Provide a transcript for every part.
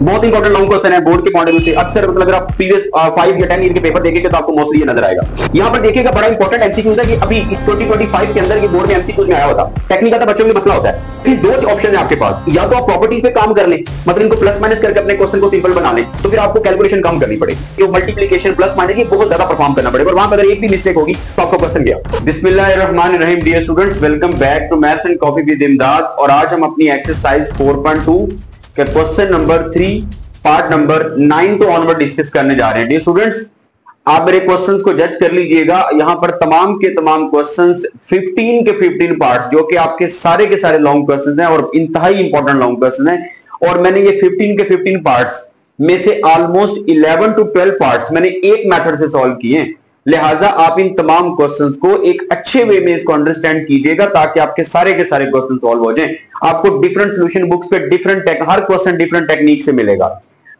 बहुत important long question है board के पॉइंट ऑफ व्यू से। अक्सर मतलब अगर आप प्रीवियस 5 या 10 ईयर के पेपर देखेंगे तो आपको मोस्टली ये नजर आएगा। यहाँ पर देखिएगा बड़ा इंपॉर्टेंट एमसीक्यू है कि अभी इस 2025 के अंदर ये बोर्ड में एमसीक्यू में आया होता। टेक्निकल बच्चों में मसला होता है। फिर दो ऑप्शन है आपके पास, या तो आप प्रॉपर्टीज पे काम कर लें, मतलब इनको प्लस माइनस करके अपने क्वेश्चन को सिंपल बना लें, तो फिर आपको कैलकुलेशन कम करनी पड़ेगी। जो मल्टीप्लिकेशन प्लस माइनस ये बहुत ज्यादा परफॉर्म करना पड़ेगा, और वहां पर अगर एक भी मिस्टेक होगी तो आपका क्वेश्चन गया। बिस्मिल्लाहिर्रहमानिर्रहीम। Dear students, welcome back to maths and coffee with Imdad. और आज हम अपनी एक्सरसाइज 4.2 के question number 3 part number 9 to onward discuss करने जा रहे हैं। डियर स्टूडेंट्स, आप मेरे क्वेश्चंस को जज कर लीजिएगा। यहां पर तमाम के तमाम क्वेश्चंस 15 के 15 पार्ट्स, जो कि आपके के सारे लॉन्ग क्वेश्चंस हैं और इंतहाई इंपॉर्टेंट लॉन्ग क्वेश्चन हैं। और मैंने ये 15 के 15 पार्ट्स में से ऑलमोस्ट 11 टू 12 पार्ट्स मैंने एक मेथड से सॉल्व किए हैं। लिहाजा आप इन तमाम क्वेश्चंस को एक अच्छे वे में इसको अंडरस्टैंड कीजिएगा ताकि आपके सारे के सारे क्वेश्चन सॉल्व हो जाएं। आपको डिफरेंट सॉल्यूशन बुक्स पे हर क्वेश्चन डिफरेंट टेक्निक से मिलेगा।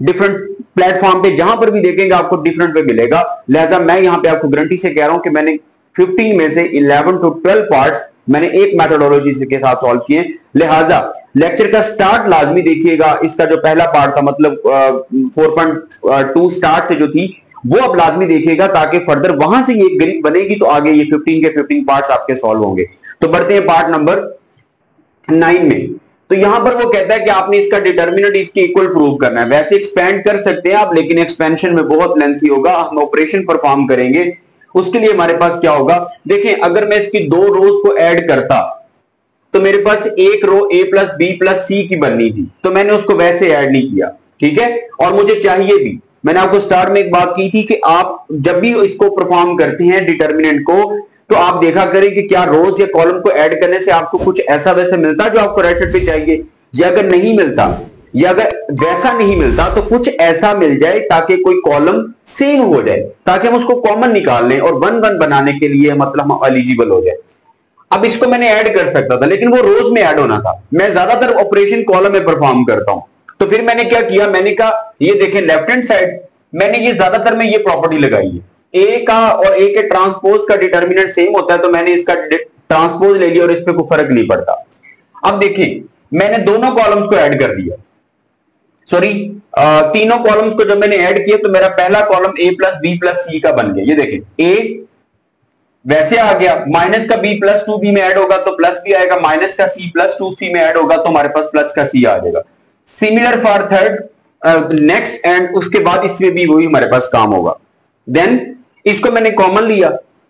डिफरेंट प्लेटफॉर्म पे जहां पर भी देखेंगे आपको डिफरेंट वे मिलेगा। लिहाजा मैं यहां पे आपको गारंटी से कह रहा हूं कि मैंने 15 में से 11 टू 12 पार्ट्स मैंने एक मेथोडोलॉजी के साथ सॉल्व किए। लिहाजा लेक्चर का स्टार्ट लाजमी देखिएगा। इसका जो पहला पार्ट था, मतलब 4.2 स्टार्ट से जो थी, वो अब लाजमी देखिएगा ताकि फर्दर वहां से ये ग्रिप बनेगी तो आगे ये 15 के 15 पार्ट्स आपके सॉल्व होंगे। तो बढ़ते हैं पार्ट नंबर 9 में। तो यहां पर वो कहता है कि आपने इसका डिटर्मिनेंट इसके इक्वल प्रूव करना है। वैसे एक्सपेंड कर सकते हैं आप, लेकिन एक्सपेंशन में बहुत लेंथी होगा। हम ऑपरेशन परफॉर्म करेंगे, उसके लिए हमारे पास क्या होगा। देखें, अगर मैं इसकी दो रोज को ऐड करता तो मेरे पास एक रो ए प्लस बी प्लस सी की बननी थी, तो मैंने उसको वैसे ऐड नहीं किया, ठीक है। और मुझे चाहिए भी, मैंने आपको स्टार्ट में एक बात की थी कि आप जब भी इसको परफॉर्म करते हैं डिटर्मिनेंट को, तो आप देखा करें कि क्या रोज या कॉलम को ऐड करने से आपको कुछ ऐसा वैसा मिलता जो आपको राइट साइड पे चाहिए, या अगर नहीं मिलता, या अगर वैसा नहीं मिलता तो कुछ ऐसा मिल जाए ताकि कोई कॉलम सेम हो जाए, ताकि हम उसको कॉमन निकाल लें और 1 1 बनाने के लिए मतलब हम एलिजिबल हो जाए। अब इसको मैंने ऐड कर सकता था, लेकिन वो रोज में ऐड होना था। मैं ज्यादातर ऑपरेशन कॉलम में परफॉर्म करता हूं, तो फिर मैंने क्या किया, मैंने कहा ये देखें लेफ्ट हैंड साइड मैंने ये ज्यादातर में ये प्रॉपर्टी लगाई है, ए का और ए के ट्रांसपोज का डिटर्मिनेंट सेम होता है, तो मैंने इसका ट्रांसपोज ले लिया और इस पे कोई फर्क नहीं पड़ता। अब देखिए, मैंने दोनों कॉलम्स को ऐड कर दिया, सॉरी तीनों कॉलम्स को जब मैंने ऐड किया तो मेरा पहला column A plus B plus C का बन गया। ये देखें, ए वैसे आ गया, माइनस का बी प्लस 2b में ऐड होगा तो प्लस बी आएगा, माइनस का सी प्लस 2c में ऐड होगा तो हमारे पास प्लस का सी आ जाएगा। Similar for third next, and उसके बाद इसमें भी वही हमारे पास काम होगा। देन इसको मैंने कॉमन लिया।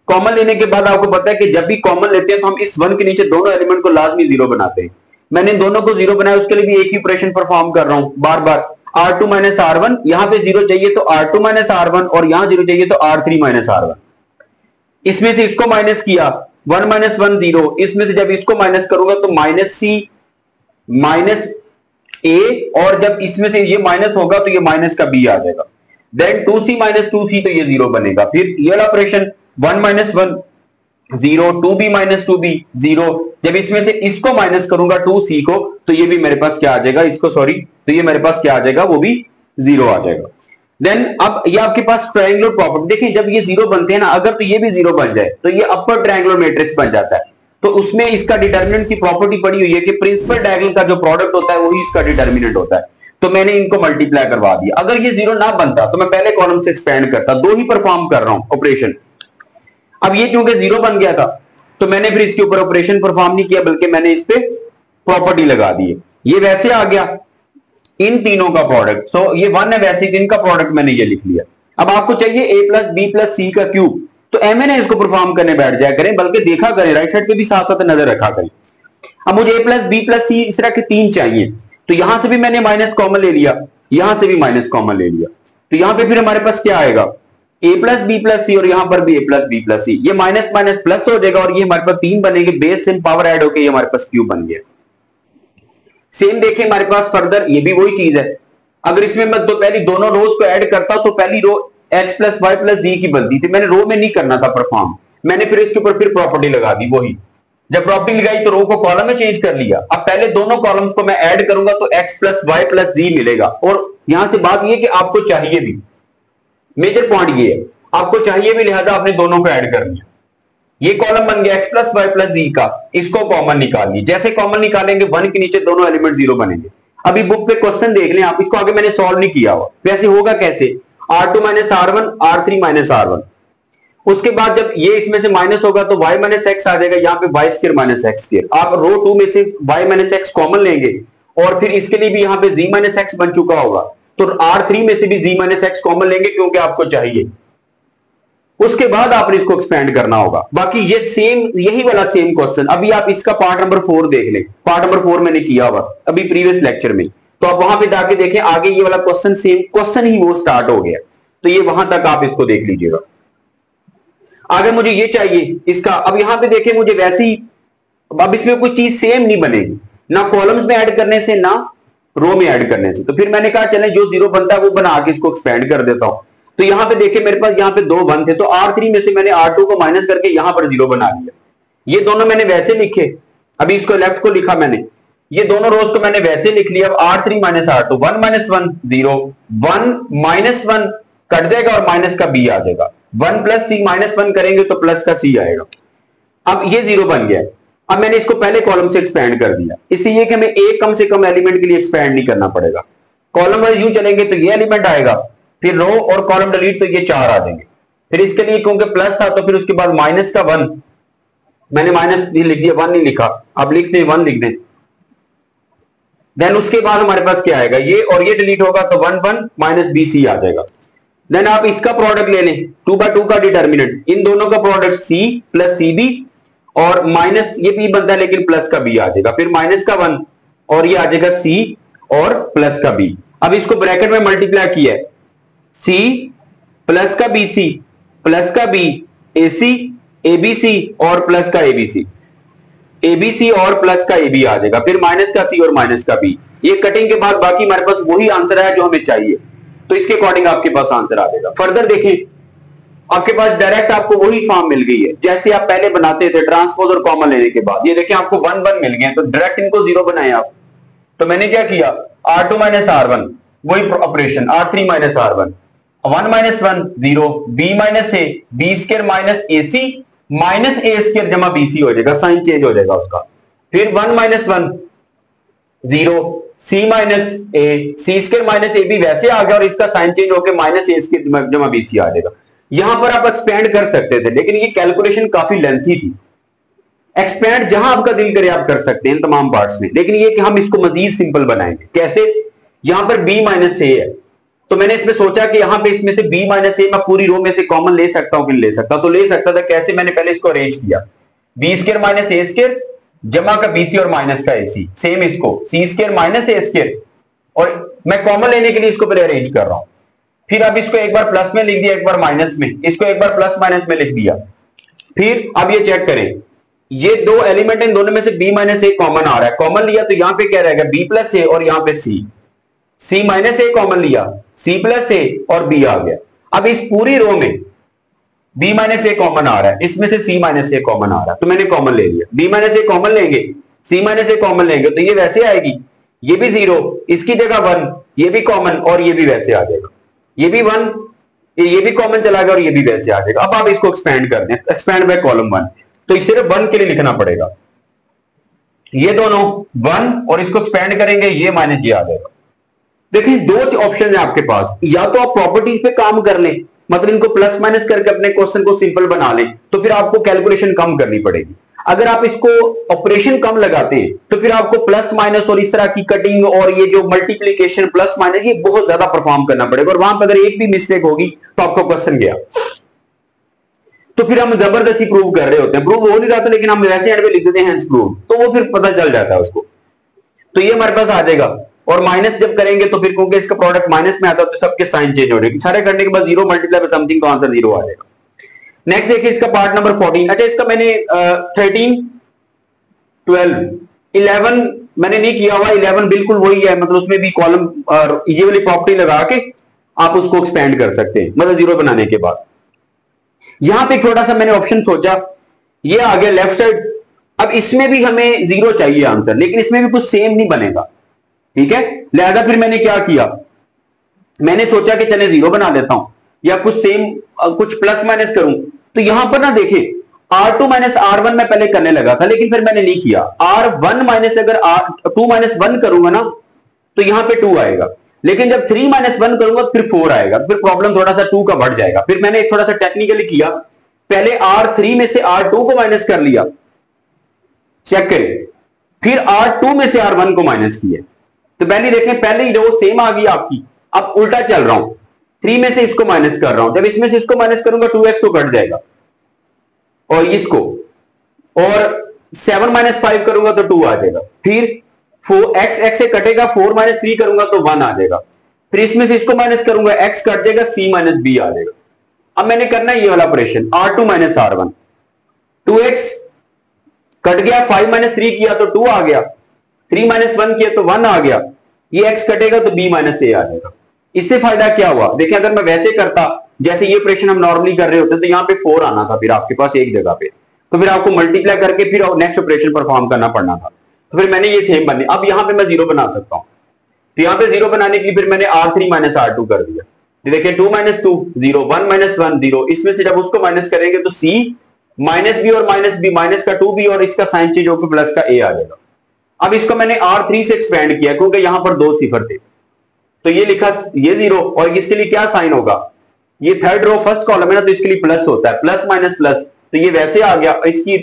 कॉमन लेने के बाद आपको पता है कि जब भी कॉमन लेते हैं तो हम इस 1 के नीचे दोनों एलिमेंट को लाजमी 0 बनाते हैं। मैंने दोनों को 0 बनाया, उसके लिए भी एक ही ऑपरेशन परफॉर्म कर रहा हूं बार बार। R2 माइनस R1, यहां पे 0 चाहिए तो R2 माइनस R1, और यहां 0 चाहिए तो R3 माइनस R1। इसमें से इसको माइनस किया, 1 माइनस 1 0, इसमें से जब इसको माइनस करूंगा तो माइनस सी माइनस ए, और जब इसमें से ये माइनस होगा तो ये माइनस का बी आ जाएगा। देन 2c माइनस 2c, तो ये 0 बनेगा। फिर ये वाला operation 1 minus 1 0, 2b minus 2b 0, जब इसमें से इसको माइनस करूंगा 2c को तो ये भी मेरे पास क्या आ जाएगा, इसको सॉरी, तो ये मेरे पास क्या आ जाएगा, वो भी 0 आ जाएगा। देन अब ये आपके पास ट्रायंगुलर प्रॉपर्टी, देखिए जब ये 0 बनते हैं ना, अगर तो ये भी 0 बन जाए तो ये अपर ट्रायंगुलर मैट्रिक्स बन जाता है। तो उसमें इसका डिटर्मिनेंट की प्रॉपर्टी पड़ी हुई है कि प्रिंसिपल डायगोनल का जो प्रोडक्ट होता है वही इसका डिटर्मिनेंट होता है। तो मैंने इनको मल्टीप्लाई करवा दिया। अगर ये 0 ना बनता तो मैं पहले कॉलम से एक्सपेंड करता, 2 ही परफॉर्म कर रहा हूं ऑपरेशन। अब ये चूंकि 0 बन गया था तो मैंने फिर इसके ऊपर ऑपरेशन परफॉर्म नहीं किया, बल्कि मैंने इस पे प्रॉपर्टी लगा दी है। ये वैसे आ गया इन तीनों का प्रोडक्ट, सो ये 1 है, वैसे इनका प्रोडक्ट मैंने ये लिख लिया। अब आपको चाहिए ए प्लस बी प्लस सी का क्यूब, तो एम इसको परफॉर्म करने बैठ जाया करें, बल्कि देखा करें राइट साइड पे भी साथ साथ नजर रखा करें। अब मुझे ए प्लस बी प्लस सी इस तरह के 3 चाहिए, तो यहां से भी मैंने माइनस कॉमन ले लिया, यहां से भी माइनस कॉमन ले लिया, तो यहां पे फिर हमारे पास क्या आएगा, ए प्लस बी प्लस सी, और यहां पर भी ए प्लस बी प्लस सी। ये माइनस माइनस प्लस हो जाएगा और ये हमारे पास 3 बनेंगे, बेस से पावर ऐड होकर ये हमारे पास क्यूब बन गया। सेम देखें हमारे पास फर्दर ये भी वही चीज है। अगर इसमें मैं तो पहली दोनों रोज को ऐड करता तो पहली रो x प्लस वाई प्लस जी की बनती थी, मैंने रो में नहीं करना था परफॉर्म, मैंने फिर इसके ऊपर फिर प्रॉपर्टी लगा दी। वही जब प्रॉपर्टी लगाई तो रो को कॉलम में चेंज कर लिया। अब पहले दोनों कॉलम्स को मैं ऐड करूंगा तो x प्लस वाई प्लस जी मिलेगा। और यहां से बात यह कि आपको चाहिए भी, मेजर पॉइंट ये है, आपको चाहिए भी, लिहाजा आपने दोनों को ऐड कर लिया। ये कॉलम बन गया x प्लस वाई प्लस जी का, इसको कॉमन निकाल ली। जैसे कॉमन निकालेंगे 1 के नीचे दोनों एलिमेंट 0 बनेंगे। अभी बुक पे क्वेश्चन देख लें आप, इसको आगे मैंने सॉल्व नहीं किया हुआ। वैसे होगा कैसे, R2 minus R1 R3 minus R1, उसके बाद जब ये इसमें से माइनस होगा तो y माइनस एक्स आ जाएगा, यहाँ पे Y square minus X square. आप रो 2 में से y माइनस एक्स कॉमन लेंगे और फिर इसके लिए भी यहाँ पे z माइनस एक्स बन चुका होगा, तो R3 में से भी z माइनस एक्स कॉमन लेंगे क्योंकि आपको चाहिए। उसके बाद आपने इसको एक्सपेंड करना होगा। बाकी ये सेम, यही वाला सेम क्वेश्चन अभी आप इसका पार्ट नंबर 4 देख लें, पार्ट नंबर 4 मैंने किया हुआ अभी प्रीवियस लेक्चर में, तो आप वहां पे जाके देखें, आगे ये वाला क्वेश्चन सेम क्वेश्चन ही वो स्टार्ट हो गया, तो ये वहां तक आप इसको देख लीजिएगा। आगे मुझे ये चाहिए इसका, अब यहां पे देखें मुझे वैसे ही, अब इसमें कोई चीज सेम नहीं बनेगी, ना कॉलम्स में ऐड करने से ना रो में ऐड करने से, तो फिर मैंने कहा चले जो जीरो बनता है वो बना के इसको एक्सपेंड कर देता हूं। तो यहां पे देखिए मेरे पास यहाँ पे 2 1 थे, तो R3 में से मैंने R2 को माइनस करके यहां पर 0 बना लिया। ये दोनों मैंने वैसे लिखे, अभी इसको लेफ्ट को लिखा मैंने, ये दोनों रोज को मैंने वैसे लिख लिया। अब R3 minus R2, 1 minus 1 0, 1 minus 1 cut जाएगा और माइनस का b आ जाएगा, 1 प्लस c माइनस 1 करेंगे तो प्लस का c आएगा। अब ये 0 बन गया। अब मैंने इसको पहले कॉलम से एक्सपेंड कर दिया, इससे ये कि हमें एक कम से कम एलिमेंट के लिए एक्सपेंड नहीं करना पड़ेगा। कॉलम वाइज यूं चलेंगे तो ये एलिमेंट आएगा, फिर रो और कॉलम डिलीट तो ये 4 आ जाएंगे। फिर इसके लिए क्योंकि प्लस था तो फिर उसके बाद माइनस का 1, मैंने माइनस भी लिख दिया, 1 नहीं लिखा, अब लिख दें 1 लिख दें। देन उसके बाद हमारे पास क्या आएगा, ये और ये डिलीट होगा तो 1 1 माइनस BC आ जाएगा। देन आप इसका प्रोडक्ट ले लें, 2/2 का डिटर्मिनेंट, इन दोनों का प्रोडक्ट C प्लस CB और माइनस ये B बनता है लेकिन प्लस का B आ जाएगा, फिर माइनस का 1 और ये आ जाएगा C और प्लस का B। अब इसको ब्रैकेट में मल्टीप्लाई किया है, C प्लस का BC प्लस का B, AC ABC और प्लस का ABC, ABC और प्लस का AB आ जाएगा, फिर माइनस का C और माइनस का B। ये कटिंग के बाद बाकी हमारे पास वही आंसर है जो हमें चाहिए, तो इसके अकॉर्डिंग आपके पास आंसर आ जाएगा। फर्दर देखें, आपके पास डायरेक्ट आपको वही फॉर्म मिल गई है जैसे आप पहले बनाते थे ट्रांसपोज और कॉमन लेने के बाद। ये देखें आपको 1 1 मिल गए, तो डायरेक्ट इनको 0 बनाए आप। तो मैंने क्या किया, R2 माइनस R1 वही operation, R3 minus R1, 1 minus 1 0, B minus A, B square minus AC minus A square जमा BC हो जाएगा, साइन चेंज हो जाएगा उसका। फिर 1 minus 1 0, C minus A, C square minus AB वैसे आ गया और इसका साइन चेंज होकर माइनस A स्क्वायर जमा BC आ जाएगा। यहां पर आप एक्सपेंड कर सकते थे लेकिन ये कैलकुलेशन काफी लेंथी थी। एक्सपेंड जहां आपका दिल करे आप कर सकते हैं तमाम पार्ट्स में, लेकिन ये कि हम इसको मजीद सिंपल बनाएंगे। कैसे, यहां पर B माइनस A है, तो मैंने इसमें सोचा कि यहां पे इसमें से B माइनस A मैं पूरी रो में से कॉमन ले सकता हूं कि नहीं ले सकता, तो ले सकता था। कैसे, मैंने पहले इसको अरेंज किया, B square minus A square जमा का BC और माइनस का AC, सेम इसको C square minus A square, और मैं कॉमन लेने के लिए इसको पहले अरेंज कर रहा हूं। फिर अब इसको एक बार प्लस में लिख दिया, एक बार माइनस में, इसको एक बार प्लस माइनस में लिख दिया। फिर अब ये चेक करें, ये दो एलिमेंट इन दोनों में से B माइनस A कॉमन आ रहा है, कॉमन लिया तो यहां पे क्या रहेगा, B प्लस A और यहां पे C माइनस A कॉमन लिया, C प्लस A और B आ गया। अब इस पूरी रो में B माइनस A कॉमन आ रहा है, इसमें से C माइनस A कॉमन आ रहा है, तो मैंने कॉमन ले लिया। B माइनस A कॉमन लेंगे, C माइनस A कॉमन लेंगे तो ये वैसे आएगी, ये भी 0, इसकी जगह 1, ये भी कॉमन और ये भी वैसे आ जाएगा, ये भी 1, ये भी कॉमन चला गया और ये भी वैसे आ जाएगा। अब आप इसको एक्सपेंड कर दें, एक्सपेंड बाय कॉलम 1, तो सिर्फ 1 के लिए लिखना पड़ेगा, ये दोनों 1 और इसको एक्सपेंड करेंगे, ये माइनस ये आ जाएगा। देखिए दो ऑप्शन है आपके पास, या तो आप प्रॉपर्टीज पे काम कर लें, मतलब इनको प्लस माइनस करके अपने क्वेश्चन को सिंपल बना लें, तो फिर आपको कैलकुलेशन कम करनी पड़ेगी। अगर आप इसको ऑपरेशन कम लगाते हैं तो फिर आपको प्लस माइनस और इस तरह की कटिंग और ये जो मल्टीप्लीकेशन प्लस माइनस ये बहुत ज्यादा परफॉर्म करना पड़ेगा, और वहां पर अगर एक भी मिस्टेक होगी तो आपका क्वेश्चन गया। तो फिर हम जबरदस्ती प्रूव कर रहे होते हैं, प्रूव हो नहीं रहा था लेकिन हम वैसे एंड पे लिख देते हैं हेंस प्रूव, तो वो फिर पता चल जाता है उसको। तो ये हमारे पास आ जाएगा, और माइनस जब करेंगे तो फिर क्योंकि इसका प्रोडक्ट माइनस में आता है तो सबके साइन चेंज हो जाएगी, सारे करने के बाद 0 मल्टीप्लाई बाय समथिंग तो आंसर 0 आ जाएगा। नेक्स्ट देखिए इसका पार्ट नंबर 14। अच्छा इसका मैंने 13 12 11 मैंने नहीं किया हुआ, 11 बिल्कुल वही है, मतलब उसमें भी कॉलम ये वाली प्रॉपर्टी लगा के आप उसको एक्सपेंड कर सकते हैं, मतलब 0 बनाने के बाद। यहां पे थोड़ा सा मैंने ऑप्शन सोचा, ये आ गया लेफ्ट साइड। अब इसमें भी हमें 0 चाहिए आंसर, लेकिन इसमें भी कुछ सेम नहीं बनेगा, ठीक है। लिहाजा फिर मैंने क्या किया, मैंने सोचा कि चले 0 बना देता हूं या कुछ सेम कुछ प्लस माइनस करूं। तो यहां पर ना देखिए R2 माइनस R1 मैं पहले करने लगा था, लेकिन फिर मैंने नहीं किया। R1 माइनस अगर R2 माइनस 1 करूंगा ना तो यहां पे 2 आएगा। लेकिन जब 3 - 1 करूंगा फिर 4 आएगा, फिर प्रॉब्लम थोड़ा सा 2 का बढ़ जाएगा। फिर मैंने थोड़ा सा टेक्निकली किया, पहले R3 में से R2 को माइनस कर लिया, चेक करें, फिर R2 में से R1 को माइनस किया। तो पहले देखें, पहले ही रो सेम आ गई आपकी। अब उल्टा चल रहा हूं, 3 में से इसको माइनस कर रहा हूं, जब इसमें से इसको माइनस करूंगा 2x तो कट जाएगा और इसको, और 7 - 5 करूंगा तो 2 आ जाएगा। फिर 4x से कटेगा, 4 - 3 करूंगा तो 1 आ जाएगा। फिर इसमें से इसको माइनस करूंगा, x कट जाएगा, c - b आ जाएगा। अब मैंने करना है ये वाला operation, R2 - R1, 2x cut गया, 5 - 3 किया तो 2 आ गया, 3 - 1 किया तो 1 आ गया, ये x कटेगा तो b - a आ जाएगा। इससे फायदा क्या हुआ, देखिए अगर मैं वैसे करता जैसे ये ऑपरेशन हम नॉर्मली कर रहे होते तो यहाँ पे 4 आना था फिर आपके पास एक जगह पे, तो फिर आपको मल्टीप्लाई करके फिर नेक्स्ट ऑपरेशन परफॉर्म करना पड़ना था। तो फिर मैंने ये सेम बने, अब यहाँ पे मैं 0 बना सकता हूँ। तो यहाँ पे 0 बनाने के लिए फिर मैंने R3 - R2 कर दिया। देखिए 2 - 2 0, 1 - 1 0, इसमें से जब उसको माइनस करेंगे तो c -b और -b, माइनस का 2b और इसका साइन चेंज होकर प्लस का a आ जाएगा। अब इसको मैंने R3 से एक्सपेंड किया क्योंकि यहां पर 2 सिफर थे, तो ये लिखा ये 0, और इसके लिए क्या साइन होगा, ये थर्ड रो फर्स्ट कॉलम है ना, तो इसके लिए प्लस होता है, प्लस माइनस प्लस, तो ये वैसे आ गया। इसकी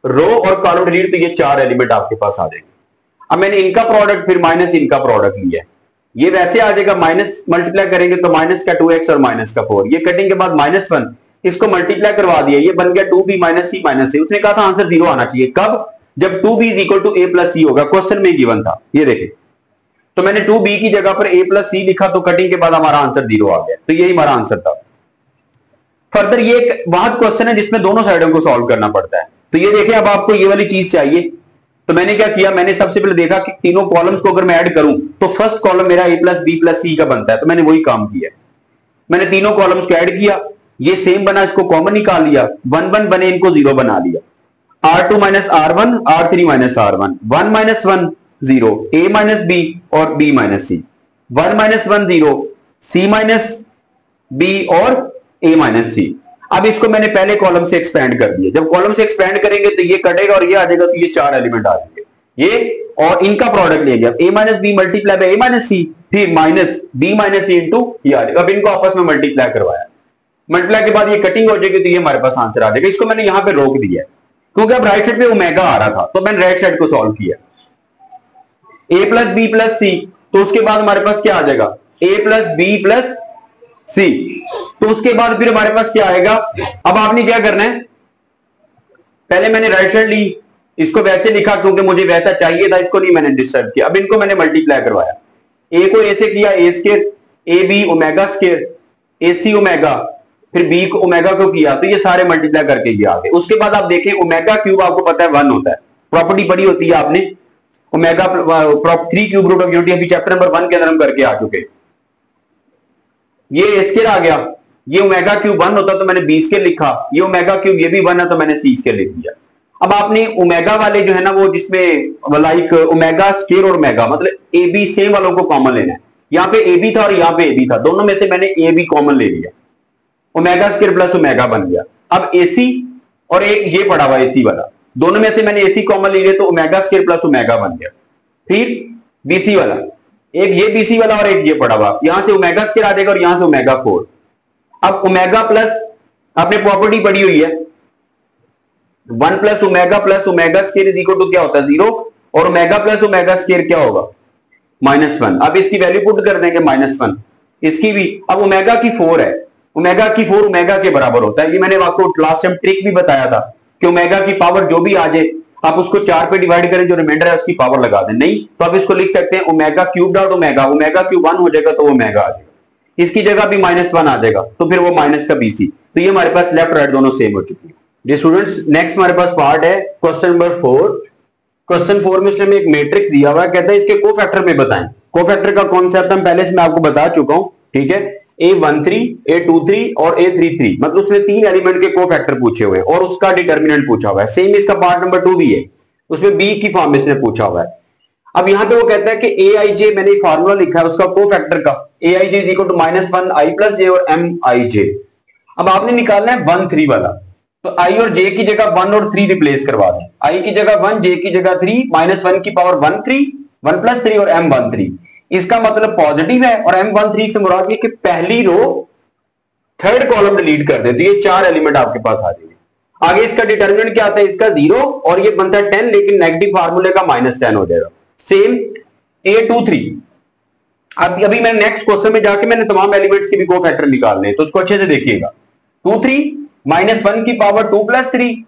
रो और कॉलम डिलीट, तो ये 4 एलिमेंट आपके पास आ जाएंगे। अब मैंने इनका प्रोडक्ट फिर माइनस इनका प्रोडक्ट लिया, ये वैसे आ जाएगा, माइनस मल्टीप्लाई करेंगे तो माइनस का 2x और माइनस का 4, ये कटिंग के बाद -1, इसको मल्टीप्लाई करवा दिया, ये बन गया 2b - c - a। उसने कहा था आंसर 0 आना चाहिए, कब, जब 2b = a + c होगा, क्वेश्चन में गिवन था, ये देखें। तो मैंने 2b की जगह पर a + c लिखा, तो कटिंग के बाद हमारा आंसर 0 आ गया, तो यही हमारा आंसर था। फर्दर ये एक वाहद क्वेश्चन है जिसमें दोनों साइडों को सॉल्व करना पड़ता है। तो ये देखें, अब आपको ये वाली चीज चाहिए, तो मैंने क्या किया, मैंने सबसे पहले देखा कि तीनों कॉलम्स को अगर मैं ऐड करूं तो फर्स्ट कॉलम मेरा a + b + c का बनता है, तो मैंने वही काम किया, मैंने तीनों कॉलम्स को ऐड किया, ये सेम बना, इसको कॉमन निकाल लिया, 1 1 बने, इनको 0 बना लिया, R2 - R1, R3 - R1, 1 - 1 0, a - b और b - c, 1 - 1 0, c - b और a - c। अब इसको मैंने पहले कॉलम से एक्सपेंड कर दिया, जब कॉलम से एक्सपेंड करेंगे तो ये कटेगा और ये आ जाएगा, तो ये 4 एलिमेंट आ जाएंगे, ये और इनका प्रोडक्ट ले गया, a - b multiply by a - c, फिर माइनस b - c इंटू ये आ जाएगा। अब इनको आपस में मल्टीप्लाई करवाया, मल्टीप्लाई के बाद ये कटिंग हो जाएगी, तो ये हमारे पास आंसर आ जाएगा। इसको मैंने यहां पे रोक दिया क्योंकि अब राइट साइड पे ओमेगा आ रहा था, तो मैंने राइट साइड को सॉल्व किया, a + b + c, तो उसके बाद हमारे पास क्या आ जाएगा, a + b + c, तो उसके बाद फिर हमारे पास क्या आएगा। अब आपने क्या करना है, पहले मैंने राइट साइड ली, इसको वैसे लिखा क्योंकि मुझे वैसा चाहिए था, इसको नहीं मैंने डिस्टर्ब किया। अब इनको मैंने मल्टीप्लाई करवाया, a को a से किया a², ab ω², ac ओमेगा, फिर b को ओमेगा को किया, तो ये सारे मल्टीप्लाई करके ये आ गए। उसके बाद आप देखें ω³ आपको पता है 1 होता है, प्रॉपर्टी पढ़ी होती है आपने, omega 3 cube root of unity, अभी चैप्टर नंबर 1 के अंदर हम करके आ चुके। ये a² आ गया, ये ω³ 1 होता तो मैंने b² लिखा, ये ω³ ये भी 1 है तो मैंने c² लिख दिया। अब आपने ओमेगा वाले जो है ना, वो जिसमें लाइक ω² और ओमेगा मतलब ए बी सेम वालों को कॉमन लेना है। यहाँ पे ए बी था और यहाँ पे ए बी था, दोनों में से मैंने ए बी कॉमन ले लिया, ω² + ओमेगा बन गया। अब AC और एक ये पड़ा हुआ AC वाला, दोनों में से मैंने AC कॉमन ले लिया, तो ω² + ओमेगा बन गया। फिर BC वाला, एक ये BC वाला और एक ये पड़ा हुआ, यहां से ω² आ जाएगा और यहां से ω4। अब ओमेगा प्लस, आपने प्रॉपर्टी पढ़ी हुई है, 1 + ओमेगा + ओमेगा² = क्या होता है 0, और ओमेगा + ओमेगा² क्या होगा -1। अब इसकी वैल्यू पुट कर देंगे -1, इसकी भी। अब ओमेगा की 4 है, ओमेगा की 4 ओमेगा के बराबर होता है, ये मैंने आपको लास्ट टाइम ट्रिक भी बताया था कि ओमेगा की पावर जो भी आ जाए आप उसको 4 पे डिवाइड करें, जो रिमाइंडर है उसकी पावर लगा दें। नहीं तो आप इसको लिख सकते हैं ω³ ओमेगा, ω³ 1 हो जाएगा तो ओमेगा आ जाएगा, इसकी जगह भी -1 आ जाएगा, तो फिर वो माइनस का BC। तो ये हमारे पास लेफ्ट राइट दोनों सेम हो चुकी है। जी स्टूडेंट्स, नेक्स्ट हमारे पास पार्ट है क्वेश्चन नंबर 4। क्वेश्चन 4 में उसने एक मैट्रिक्स दिया हुआ है, कहता है इसके कोफैक्टर पे बताएं। कोफैक्टर का कॉन्सेप्ट हम पहले से मैं आपको बता चुका हूं, ठीक है। A13, A23 और A33, मतलब उसने 3 एलिमेंट के कोफैक्टर पूछे हुए और उसका डिटर्मिनेंट पूछा हुआ है। सेम इसका पार्ट नंबर 2 भी है, उसमें B की फॉर्म में इसने पूछा हुआ है। अब यहां पे वो कहता है कि Aij, मैंने फार्मूला लिखा है उसका कोफैक्टर का, Aij = -1 i + j और Mij। अब आपने निकालना है 1 3 वाला, तो i और j की जगह 1 और 3 रिप्लेस करवा दें, i की जगह 1, j की जगह 3, -1 की पावर 1 3, 1 + 3 और m 1 3। इसका मतलब पॉजिटिव है, और M13 से मुराद ये कि पहली रो थर्ड कॉलम डिलीट कर दे तो ये 4 एलिमेंट आपके पास आ जाएंगे। आगे इसका डिटर्मिनेंट क्या आता है, इसका 0 और ये बनता है 10, लेकिन नेगेटिव फार्मूले का -10 हो जाएगा। Same A23। अब अभी मैं नेक्स्ट क्वेश्चन में जाके मैंने तमाम एलिमेंट्स के भी कोफैक्टर निकालने हैं, तो उसको अच्छे से देखिएगा। 23 -1 की पावर 2 + 3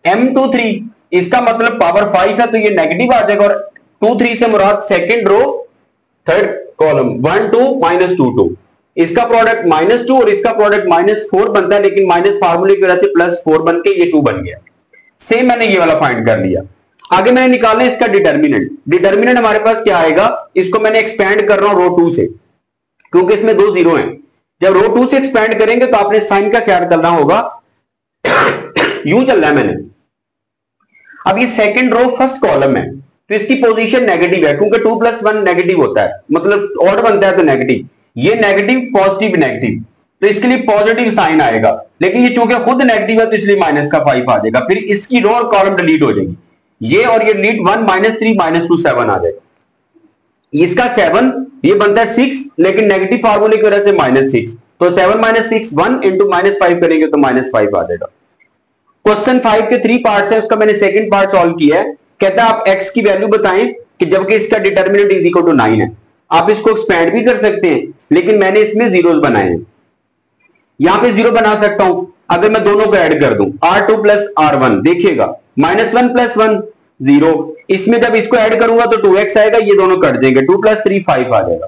M23, इसका मतलब पावर 5 है तो ये नेगेटिव आ जाएगा, और 23 से मुराद सेकंड रो थर्ड कॉलम 1 2 -2 2, इसका प्रोडक्ट -2 और इसका प्रोडक्ट -4 बनता है, लेकिन माइनस फार्मूले की वजह से +4 बन के ये 2 बन गया। सेम मैंने ये वाला फाइंड कर लिया। आगे मैंने निकालना है इसका डिटर्मिनेंट। डिटर्मिनेंट हमारे पास क्या आएगा, इसको मैंने एक्सपेंड कर रहा हूं रो 2 से, क्योंकि इसमें 2 0 हैं। जब रो 2 से एक्सपेंड करेंगे तो आपने साइन का ख्याल करना होगा। यूं चल रहा है मैंने, अब ये सेकंड रो फर्स्ट कॉलम है तो इसकी पोजीशन नेगेटिव है, क्योंकि 2 + 1 नेगेटिव होता है, मतलब ऑड बनता है तो नेगेटिव। ये नेगेटिव पॉजिटिव नेगेटिव, तो इसके लिए पॉजिटिव साइन आएगा, लेकिन ये चूंकि खुद नेगेटिव है तो इसलिए -5 आ जाएगा। फिर इसकी रो और कॉलम डिलीट हो जाएगी, ये और ये डिलीट 1 -3 -2 7 आ जाएगा। इसका 7 ये बनता है 6, लेकिन नेगेटिव फार्मूले की वजह से -6, तो 7 - 6 1 × -5 करेंगे तो -5 आ जाएगा। क्वेश्चन 5 के 3 पार्ट्स हैं, उसका मैंने सेकंड पार्ट सॉल्व किया है। कहता है आप x की वैल्यू बताएं कि जबकि इसका डिटर्मिनेंट = 9 है। आप इसको एक्सपेंड भी कर सकते हैं, लेकिन मैंने इसमें जीरोस बनाए हैं। यहां पे 0 बना सकता हूं अगर मैं दोनों को ऐड कर दूं, R2 + R1, देखिएगा -1 + 1 0, इसमें जब इसको ऐड करूंगा तो 2x आएगा, ये दोनों कट जाएंगे, 2 + 3 5 आ जाएगा।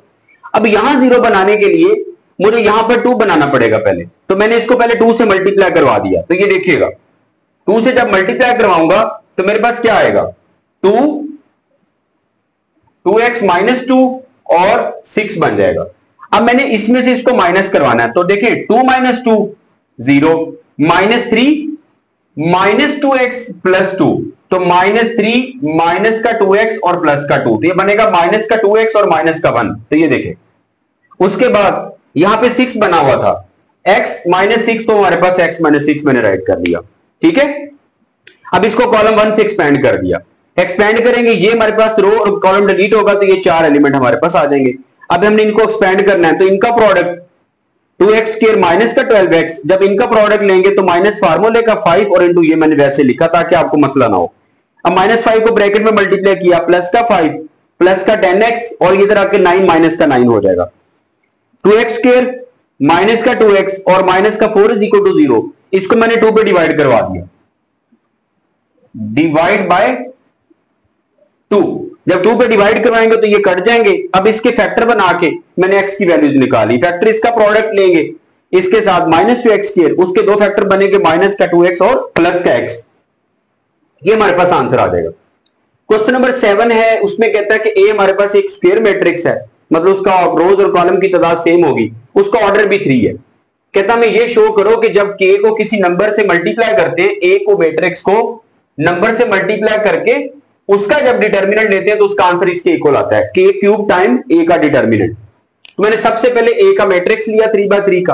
अब यहां 0 बनाने के लिए मुझे यहां पर 2 बनाना पड़ेगा पहले, तो मैंने इसको पहले 2 से मल्टीप्लाई करवा दिया। तो ये देखिएगा 2 से जब मल्टीप्लाई करवाऊंगा तो मेरे पास क्या आएगा, 2x - 2 और 6 बन जाएगा। अब मैंने इसमें से इसको माइनस करवाना है, तो देखिए 2 - 2 0, -3 -2x + 2, तो -3 माइनस का 2x और प्लस का 2, तो ये बनेगा -का 2x और -1। तो ये देखें, उसके बाद यहां पे 6 बना हुआ था, x - 6, तो हमारे पास x - 6 मैंने राइट कर लिया। ठीक है, अब इसको कॉलम 1 से एक्सपेंड कर दिया। एक्सपेंड करेंगे, ये हमारे पास रो और कॉलम डिलीट होगा, तो ये 4 एलिमेंट हमारे पास आ जाएंगे। अब हमने इनको एक्सपेंड करना है, तो इनका प्रोडक्ट 2x² - का 12x, जब इनका प्रोडक्ट लेंगे तो माइनस फार्मूले का 5 और इंटू ये मैंने वैसे लिखा ताकि आपको मसला ना हो। अब -5 को ब्रैकेट में मल्टीप्लाई किया, प्लस का 5 प्लस का 10x और इधर आके 9 माइनस का 9 हो जाएगा। 2x² - का 2x और माइनस का 4 = 0, इसको मैंने 2 पे डिवाइड करवा दिया, डिवाइड बाय 2। जब 2 पे डिवाइड करवाएंगे तो ये कट जाएंगे। अब इसके फैक्टर बना के मैंने x की वैल्यूज निकाली, फैक्टर इसका प्रोडक्ट लेंगे इसके साथ -2x², उसके 2 फैक्टर बनेंगे, माइनस का 2x और प्लस का x, ये हमारे पास आंसर आ जाएगा। क्वेश्चन नंबर 7 है, उसमें कहता है कि A हमारे पास एक स्क्वायर मैट्रिक्स है, मतलब उसका रोज और कॉलम की तादाद सेम होगी, उसका ऑर्डर भी 3 है। कहता हमें ये शो करो कि जब k को किसी नंबर से मल्टीप्लाई करते हैं, A को मैट्रिक्स को नंबर से मल्टीप्लाई करके उसका जब डिटर्मिनेंट लेते हैं तो उसका आंसर इसके इक्वल आता है, k³ टाइम A का डिटर्मिनेंट। तो मैंने सबसे पहले A का मैट्रिक्स लिया 3/3 का।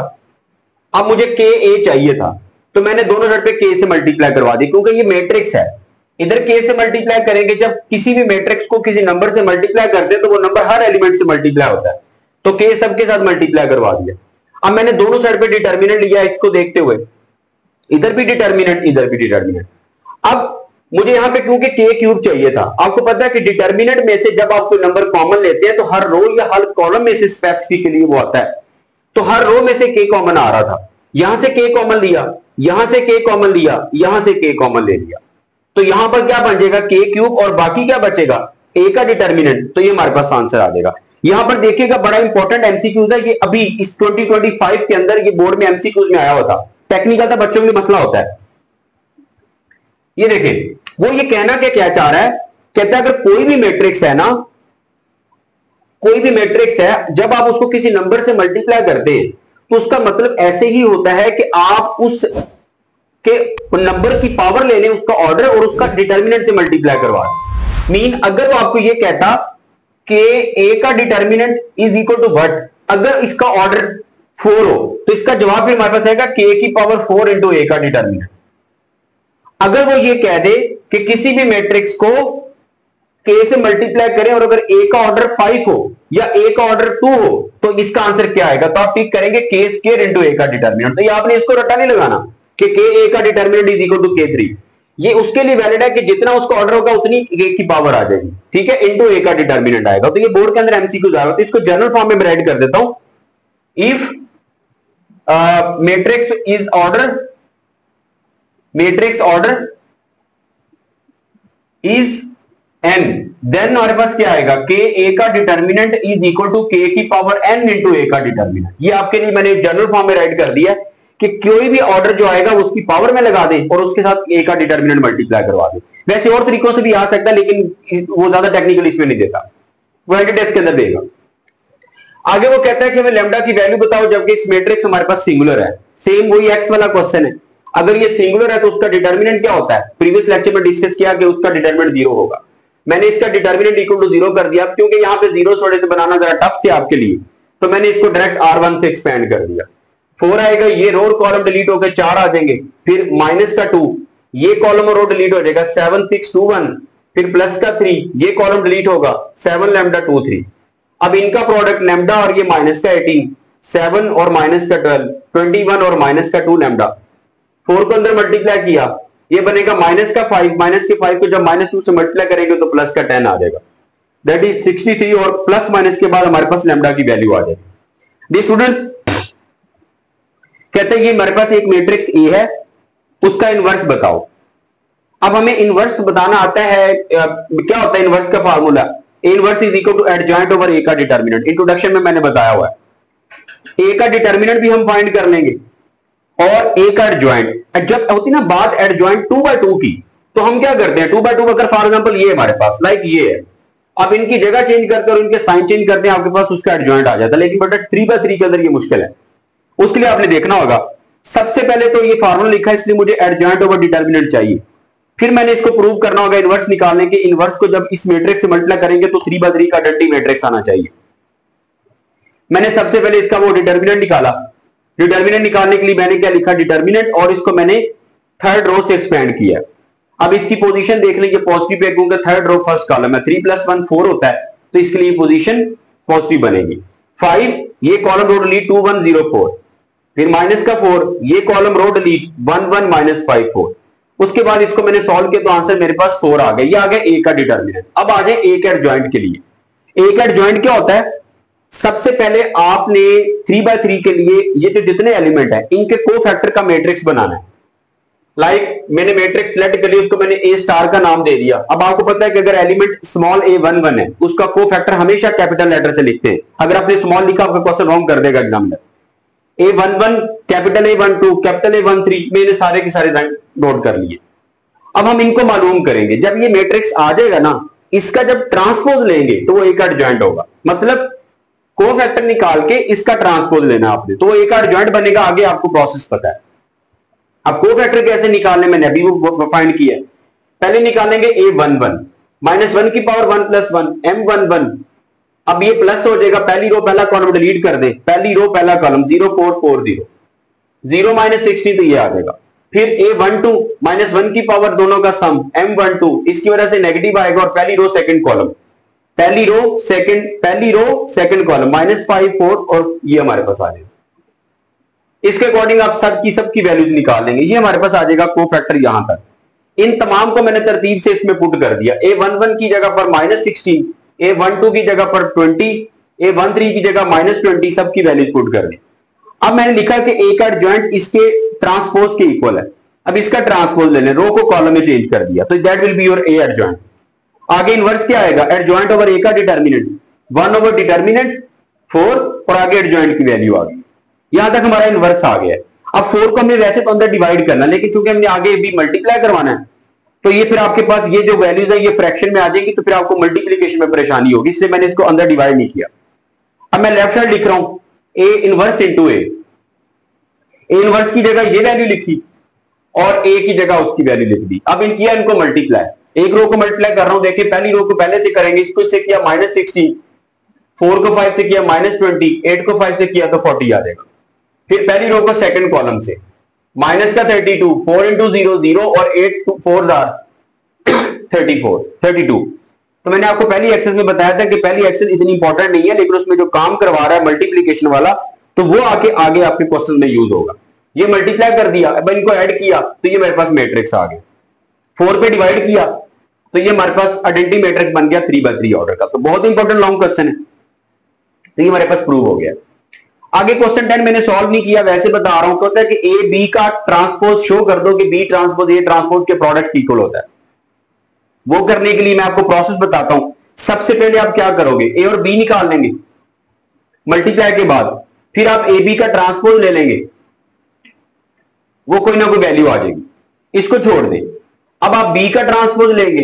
अब मुझे KA चाहिए था, तो मैंने दोनों साइड पे K से मल्टीप्लाई करवा दी, क्योंकि ये मैट्रिक्स है। इधर K से मल्टीप्लाई करेंगे, जब किसी भी मैट्रिक्स को किसी नंबर से मल्टीप्लाई करते हैं तो वो नंबर हर एलिमेंट से मल्टीप्लाई होता है, तो K सबके साथ मल्टीप्लाई करवा दिया। अब मैंने दोनों साइड पे डिटर्मिनेंट लिया, इसको देखते हुए इधर भी डिटर्मिनेंट इधर भी डिटर्मिनेंट। अब मुझे यहां पे क्योंकि k³ चाहिए था, आपको पता है कि डिटर्मिनेंट में से जब आप कोई नंबर कॉमन लेते हैं तो हर रो या हर कॉलम में से स्पेसिफिकली वो आता है, तो हर रो में से k कॉमन आ रहा था। यहां से k कॉमन लिया, यहां से k कॉमन लिया, यहां से k कॉमन ले लिया, तो यहां पर क्या बन जाएगा, k³ और बाकी क्या बचेगा, a का डिटर्मिनेंट, तो ये हमारे पास आंसर आ जाएगा। यहां पर देखिएगा बड़ा इंपॉर्टेंट एमसीक्यूज है, ये अभी इस 2025 के अंदर ये बोर्ड में एमसीक्यूज में आया हुआ था, टेक्निकल था, बच्चों में मसला होता है। ये देखें, वो ये कहना क्या चाह रहा है, कहता है अगर कोई भी मैट्रिक्स है ना, कोई भी मैट्रिक्स है, जब आप उसको किसी नंबर से मल्टीप्लाई करते हैं तो उसका मतलब ऐसे ही होता है कि आप उस के नंबर की पावर ले लें, उसका ऑर्डर और उसका डिटर्मिनेंट से मल्टीप्लाई करवा दें। मीन अगर वो आपको ये कहता कि a का डिटर्मिनेंट = व्हाट, अगर इसका ऑर्डर 4 हो तो इसका जवाब फिर हमारे पास आएगा k⁴ × a का डिटर्मिनेंट। अगर वो ये कह दे कि किसी भी मैट्रिक्स को k से मल्टीप्लाई करें और अगर a का ऑर्डर 5 हो या ए का ऑर्डर 2 हो तो इसका आंसर क्या आएगा? तो आप टिक करेंगे के स्क्वायर इंटू ए का डिटर्मिनेंट। तो ये आपने इसको रट्टा नहीं लगाना कि के ए का determinant is equal to K3। ये उसके लिए वैलिड है कि जितना उसका ऑर्डर होगा उतनी ए की पावर आ जाएगी, ठीक है, इंटू ए का डिटर्मिनेंट आएगा। तो ये बोर्ड के अंदर एमसीक्यू आएगा। तो इसको जनरल फॉर्म में राइट कर देता हूं, if matrix is order, matrix order is n, then हमारे पास क्या आएगा? के ए का डिटर्मिनेंट इज इक्वल टू के की पावर n इंटू ए का डिटर्मिनेंट। ये आपके लिए मैंने जनरल फॉर्म में राइट कर दिया कि कोई भी ऑर्डर जो आएगा उसकी पावर में लगा दे और उसके साथ ए का डिटर्मिनेंट मल्टीप्लाई करवा दे। वैसे और तरीकों से भी आ सकता है लेकिन वो ज्यादा टेक्निकल इसमें नहीं देता, वो एंटी-टेस्ट के अंदर देगा। आगे वो कहता है कि हमें लैम्डा की वैल्यू बताओ जबकि इस मैट्रिक्स हमारे पास सिंगुलर है। सेम वही एक्स वाला क्वेश्चन है, अगर ये सिंगुलर है तो उसका डिटर्मिनेंट क्या होता है? प्रीवियस लेक्चर में डिस्कस किया कि उसका डिटर्मिनेंट 0 होगा। मैंने इसका डिटर्मिनेंट इक्वल टू 0 कर दिया क्योंकि यहाँ पे 0 थोड़े से बनाना जरा टफ थे आपके लिए, तो मैंने इसको डायरेक्ट R1 से एक्सपेंड कर दिया। 4 आएगा, ये रो और कॉलम डिलीट होकर 4 आ जाएंगे, फिर माइनस का 2, ये कॉलम और रो डिलीट हो जाएगा 7 6 2 1, फिर प्लस का 3, ये कॉलम डिलीट होगा 7 लैम्डा 2 3। अब इनका प्रोडक्ट लैम्डा और ये माइनस का 18, 7 और माइनस का 12, 21 और माइनस का 2 लैम्डा। 4 को अंदर मल्टीप्लाई किया, ये बनेगा माइनस का 5, माइनस के 5 को जब माइनस 2 से मल्टीप्लाई करेंगे तो प्लस का 10 आ जाएगा, दैट इज 63 और प्लस माइनस के बाद हमारे पास लैम्डा की वैल्यू आ जाएगी। स्टूडेंट्स कहते हैं कि हमारे पास एक मैट्रिक्स ए है, उसका इनवर्स बताओ। अब हमें इनवर्स बताना आता है, क्या होता है इनवर्स का formula? A inverse is equal to adjoint over A का डिटर्मिनेंट। इंट्रोडक्शन में मैंने बताया हुआ है। ए का डिटर्मिनेंट भी हम फाइंड कर लेंगे और ए का एडजॉइंट। जब होती ना बात एडजॉइंट 2/2 की, तो हम क्या करते हैं 2/2 अगर फॉर एग्जांपल ये हमारे पास लाइक ये है, अब इनकी जगह चेंज करते हैं और इनके साइन चेंज करते हैं, आपके पास उसका एडजॉइंट आ जाता है। लेकिन बेटा 3/3 के अंदर ये मुश्किल है, उसके लिए आपने देखना होगा सबसे पहले तो ये फार्मूला लिखा है इसलिए मुझे एडजॉइंट ओवर डिटर्मिनेंट चाहिए। फिर मैंने इसको प्रूव करना होगा इनवर्स निकालने के, इनवर्स को जब इस मैट्रिक्स से मल्टीप्लाई करेंगे तो 3/3 का डंडी मैट्रिक्स आना चाहिए। मैंने सबसे पहले इसका वो डिटर्मिनेंट निकाला। डिटर्मिनेंट निकालने के लिए मैंने क्या लिखा? डिटर्मिनेंट, और इसको मैंने थर्ड रो से एक्सपेंड किया। अब इसकी पोजीशन देख लीजिए, पॉजिटिव पे क्योंकि थर्ड रो फर्स्ट कॉलम है, 3 + 1 4 होता है, तो इसके लिए पोजीशन पॉजिटिव बनेगी। 5, ये कॉलम रो डिलीट 2 1 0 4, फिर माइनस का 4, ये कॉलम रो डिलीट 1 1 -5 4। उसके बाद इसको मैंने सॉल्व किया तो आंसर मेरे पास 4 आ गया। ये आ गया ए का डिटर्मिनेंट। अब आ जाए ए का एडजॉइंट के लिए। ए का एडजॉइंट क्या होता है? सबसे पहले आपने 3/3 के लिए ये जो जितने एलिमेंट है इनके कोफैक्टर का मैट्रिक्स बनाना है। लाइक मैंने मैट्रिक्स सेलेक्ट कर लिया, उसको मैंने ए स्टार का नाम दे दिया। अब आपको पता है कि अगर एलिमेंट स्मॉल a 1 1 है, उसका कोफैक्टर हमेशा कैपिटल लेटर से लिखते हैं। अगर आपने स्मॉल लिखा आपका क्वेश्चन रॉन्ग कर देगा examiner. a 1 1, capital A 1 2, capital A 1 3, मैंने सारे के सारे नोट कर लिए। अब हम इनको मालूम करेंगे। जब ये मैट्रिक्स आ जाएगा ना, इसका जब ट्रांसपोज लेंगे तो वो ए का एडजॉइंट होगा। मतलब कोफैक्टर निकाल के इसका ट्रांसपोज लेना आपने, तो वो ए का एडजॉइंट बनेगा। आगे आपको प्रोसेस पता है। अब कोफैक्टर कैसे निकालने, मैंने अभी वो फाइंड किया है। पहले निकालेंगे A1 1, -1 की पावर 1 + 1 M1 1। अब ये प्लस हो जाएगा, पहली रो पहला कॉलम डिलीट कर दे, पहली रो पहला कॉलम 0 4 4 0, 0 -60 तो ये आ जाएगा। फिर A1 2, -1 की पावर दोनों का सम M1 2, इसकी वजह से नेगेटिव आएगा और पहली रो सेकंड कॉलम, पहली रो सेकंड कॉलम -5 4, और ये हमारे पास आ जाएगा। इसके अकॉर्डिंग आप सबकी वैल्यूज निकाल लेंगे। ये हमारे पास आ जाएगा कोफैक्टर यहां तक। इन तमाम को मैंने तरतीब से इसमें पुट कर दिया। A11 की जगह पर -16, A12 की जगह पर 20, A13 की जगह -20, सबकी वैल्यूज पुट कर दी। अब मैंने लिखा कि ए का एडजॉइंट इसके ट्रांसपोज के इक्वल है। अब इसका ट्रांसपोज ले लें, रो को कॉलम में चेंज कर दिया, तो that will be your A adjoint. आगे इनवर्स क्या आएगा? एडजॉइंट ओवर ए का डिटर्मिनेंट 1 ओवर डिटर्मिनेंट 4, और आगे एडजॉइंट की वैल्यू आ गई। यहां तक हमारा इनवर्स आ गया। अब 4 को हमने वैसे तो अंदर डिवाइड करना, लेकिन चूंकि हमने आगे भी मल्टीप्लाई करवाना है, तो ये फिर आपके पास ये जो वैल्यूज है ये फ्रैक्शन में आ जाएगी, तो फिर आपको मल्टीप्लीकेशन में परेशानी होगी, इसलिए मैंने इसको अंदर डिवाइड नहीं किया। अब मैं लेफ्ट साइड लिख रहा हूं A inverse into A inverse की जगह ये वैल्यू लिखी और ए की जगह उसकी वैल्यू लिख दी। अब इन किया इनको मल्टीप्लाई, एक रो को मल्टीप्लाई कर रहा हूं। देखिए पहली रो को पहले से करेंगे, इसको इससे किया -16, 4 को 5 से किया -20, 8 को 5 से किया तो 40 आ जाएगा। फिर पहली रो को सेकंड कॉलम से माइनस का 32, 4 × 0 0, और 8 4 32। तो मैंने आपको पहली एक्सरसाइज में बताया था कि पहली एक्सरसाइज इतनी इंपॉर्टेंट नहीं है, लेकिन उसमें जो काम करवा रहा है मल्टीप्लीकेशन वाला, तो वो आगे आपके क्वेश्चन में यूज होगा। ये मल्टीप्लाई कर दिया, अब इनको ऐड किया तो ये मेरे पास मैट्रिक्स आ गया। 4 पे डिवाइड किया तो ये हमारे पास आइडेंटिटी मैट्रिक्स बन गया 3x3 ऑर्डर का। तो बहुत इंपॉर्टेंट लॉन्ग क्वेश्चन है, तो ये हमारे पास प्रूव हो गया। आगे क्वेश्चन 10 मैंने सॉल्व नहीं किया, वैसे बता रहा हूं। कहता है कि ए बी का ट्रांसपोज शो कर दो कि बी ट्रांसपोज ए ट्रांसपोज के प्रोडक्ट इक्वल होता है। वो करने के लिए मैं आपको प्रोसेस बताता हूं। सबसे पहले आप क्या करोगे, ए और बी निकाल लेंगे मल्टीप्लाई के बाद, फिर आप ए बी का ट्रांसपोज ले लेंगे, वो कोई ना कोई वैल्यू आ जाएगी, इसको छोड़ दें। अब आप बी का ट्रांसपोज लेंगे,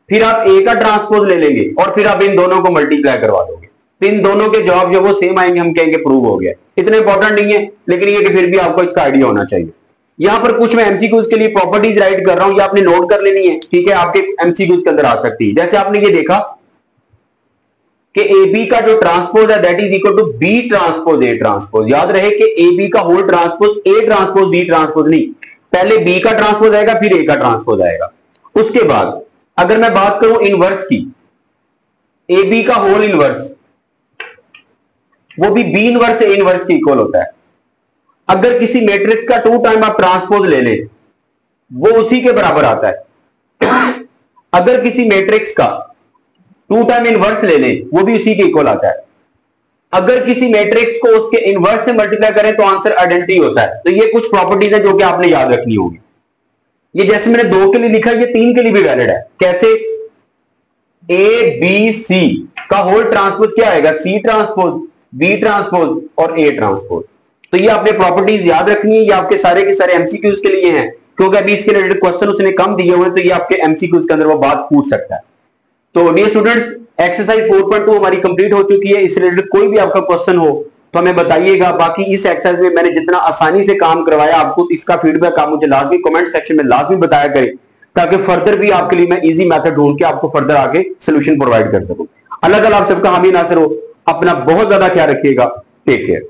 फिर आप ए का ट्रांसपोज ले लेंगे, और फिर आप इन दोनों को मल्टीप्लाई करवा दोगे, तो इन दोनों के जवाब जो वो सेम आएंगे, हम कहेंगे प्रूव हो गया। इतना इंपॉर्टेंट नहीं है, लेकिन ये कि फिर भी आपको इसका आइडिया होना चाहिए। यहां पर कुछ मैं एमसीक्यूज के लिए प्रॉपर्टीज राइट कर रहा हूं, ये आपने नोट कर लेनी है, ठीक है, आपके एमसीक्यूज के अंदर आ सकती है। जैसे आपने ये देखा कि ए बी का जो ट्रांसपोज है that is equal to B transpose A transpose. याद रहे कि ए बी का whole transpose A transpose B transpose नहीं, पहले बी का ट्रांसपोज आएगा फिर ए का ट्रांसपोज आएगा। उसके बाद अगर मैं बात करूं इनवर्स की, ए बी का होल इनवर्स वो भी बी इनवर्स ए इनवर्स के इक्वल होता है। अगर किसी मैट्रिक्स का 2 टाइम आप ट्रांसपोज ले लें वो उसी के बराबर आता है। अगर किसी मैट्रिक्स का 2 टाइम इनवर्स ले लें वो भी उसी के इक्वल आता है। अगर किसी मैट्रिक्स को उसके इनवर्स से मल्टीप्लाई करें तो आंसर आइडेंटिटी होता है। तो ये कुछ प्रॉपर्टीज है जो कि आपने याद रखनी होगी। ये जैसे मैंने 2 के लिए लिखा, ये 3 के लिए भी वैलिड है। कैसे, ए बी सी का होल ट्रांसपोज क्या आएगा, सी ट्रांसपोज बी ट्रांसपोज और ए ट्रांसपोज। तो ये आपने प्रॉपर्टीज याद रखनी है, ये आपके सारे के सारे एमसीक्यूज के लिए हैं, क्योंकि अभी इसके रिलेटेड क्वेश्चन उसने कम दिए हुए हैं, तो ये आपके एमसीक्यूज के अंदर वो बात पूछ सकता है। तो डियर स्टूडेंट्स, एक्सरसाइज 4.2 हमारी कंप्लीट हो चुकी है। इस रिलेटेड कोई भी आपका क्वेश्चन हो तो हमें बताइएगा। बाकी इस एक्सरसाइज में मैंने जितना आसानी से काम करवाया आपको, तो इसका फीडबैक आप मुझे लाजमी कमेंट सेक्शन में लाजमी बताया करें, ताकि फर्दर भी आपके लिए मैं इजी मेथड ढूंढ के आपको फर्दर आगे सोल्यूशन प्रोवाइड कर सकूं। अल्लाह ताला आप सबका हामी नासिर हो। अपना बहुत ज्यादा ख्याल रखिएगा। Take care.